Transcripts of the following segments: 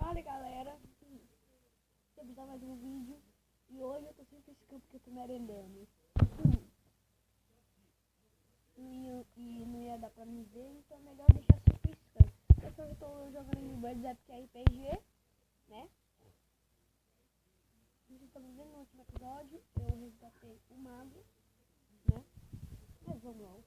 Fala galera, vamos dar mais um vídeo e hoje eu tô sem piscando porque eu tô merendando e não ia dar pra me ver, então é melhor deixar sem piscando. Eu só tô jogando em Birds é porque é RPG, né? Vocês estão vendo no último episódio, eu resgatei o mago, né? Mas vamos lá.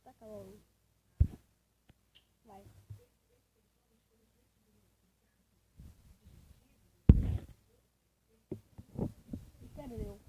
Taca logo. Vai. Entendeu?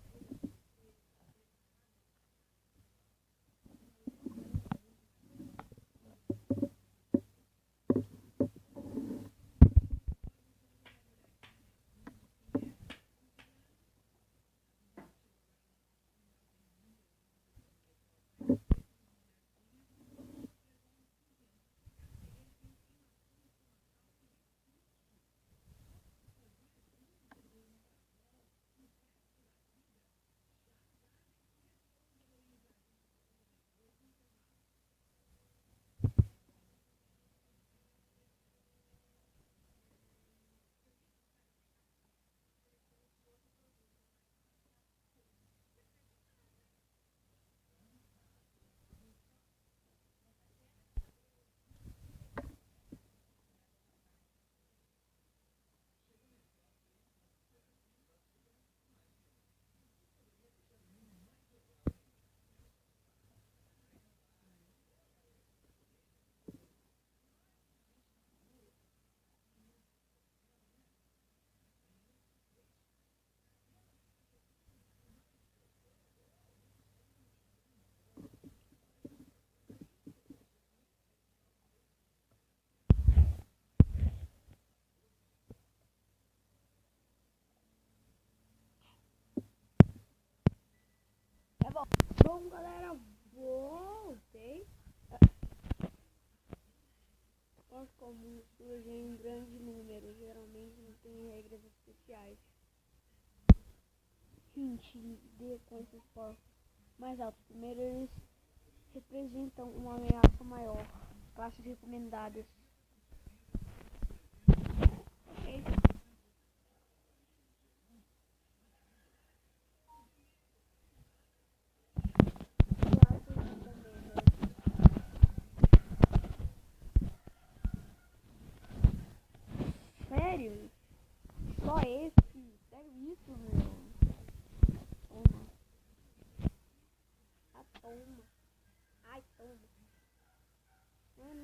É bom. Bom, galera, voltei. Os comuns surgem em grande número, geralmente não tem regras especiais. Hint de com esses porcos mais altos. Primeiro, eles representam uma ameaça maior. Classes recomendadas. Ok? Classes recomendadas. Sério? Só esse? Sério isso, meu? Toma. Ah, toma. Ai, toma. Ah,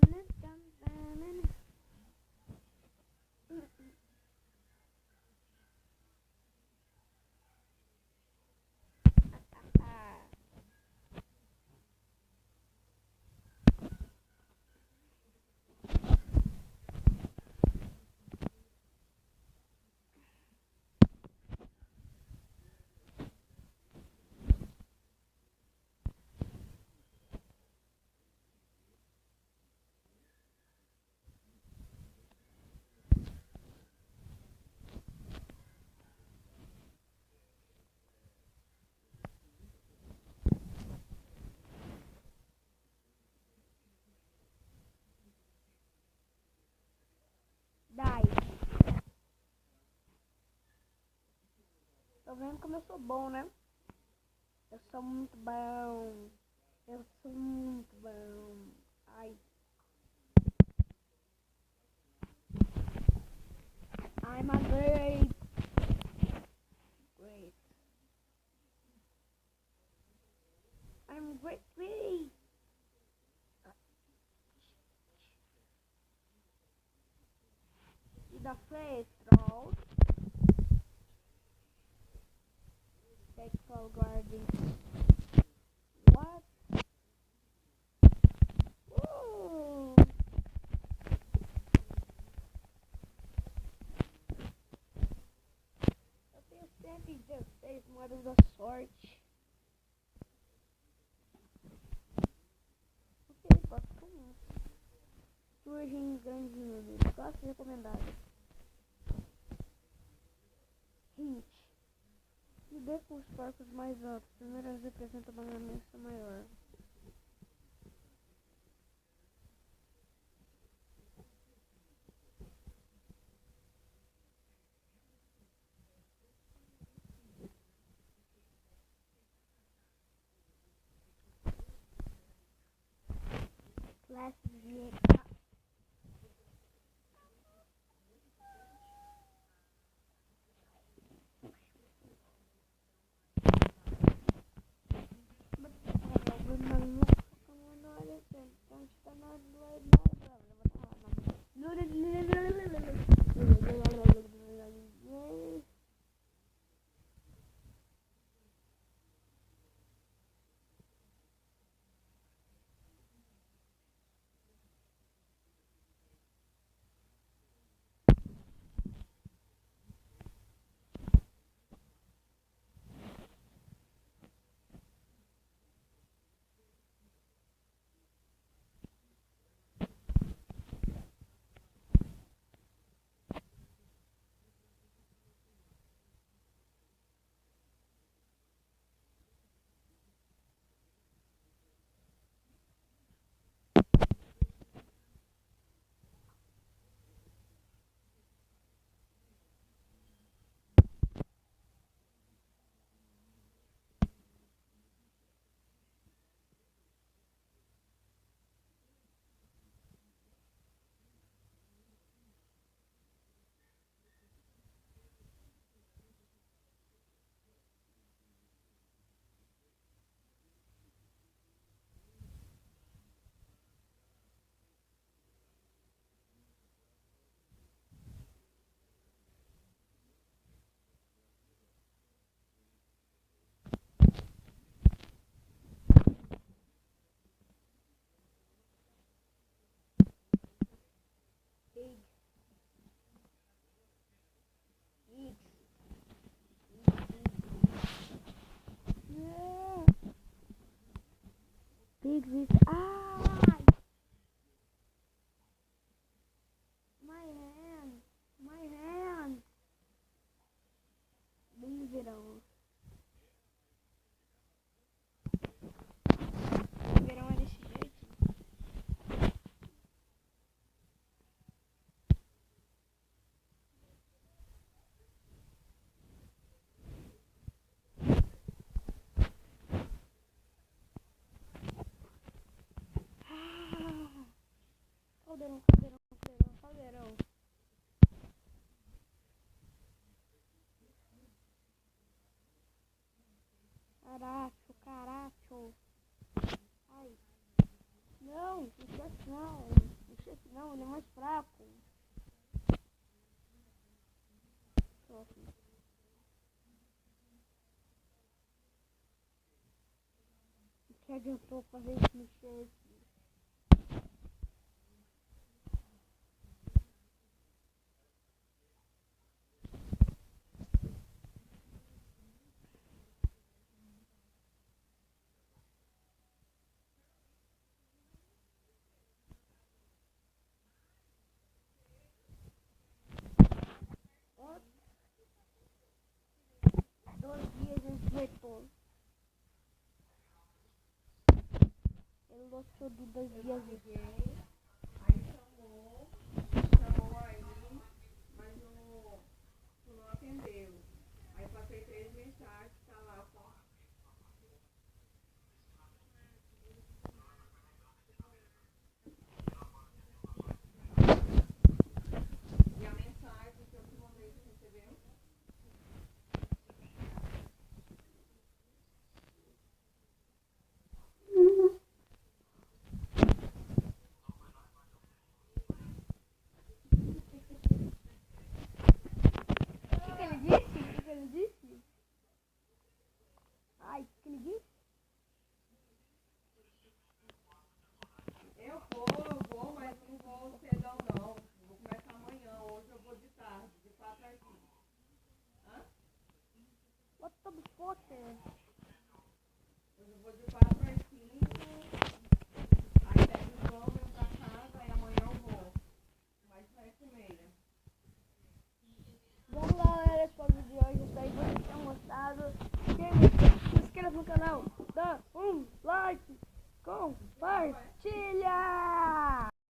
Tô vendo como eu sou bom, né? Eu sou muito bom. Eu sou muito bom. Ai. I'm a great. Great. I'm great. Great. E da Flestrol. Sexual guarding. What? Eu tenho 116 moedas da sorte. Ok, posso comer. Surge em grande número. Classe recomendada. Hint. Lidar com os porcos mais altos. Primeiro representa uma ameaça maior. Classes de Pigs is my hand. Leave it on. Verão é desse jeito. Caldeirão. Caracho. Ai. Não, o chefe não. O chefe não, ele é mais fraco. Próximo. O que adiantou fazer isso no chefe? Ele gostou de 2 dias. Aí chamou aí, mas não atendeu. Aí passei mandei 3 mensagens, tá lá, pô. E a mensagem que eu te mandei, você recebeu? O que ele disse? O que ele disse? Ai, o que ele disse? Eu vou, mas não vou ser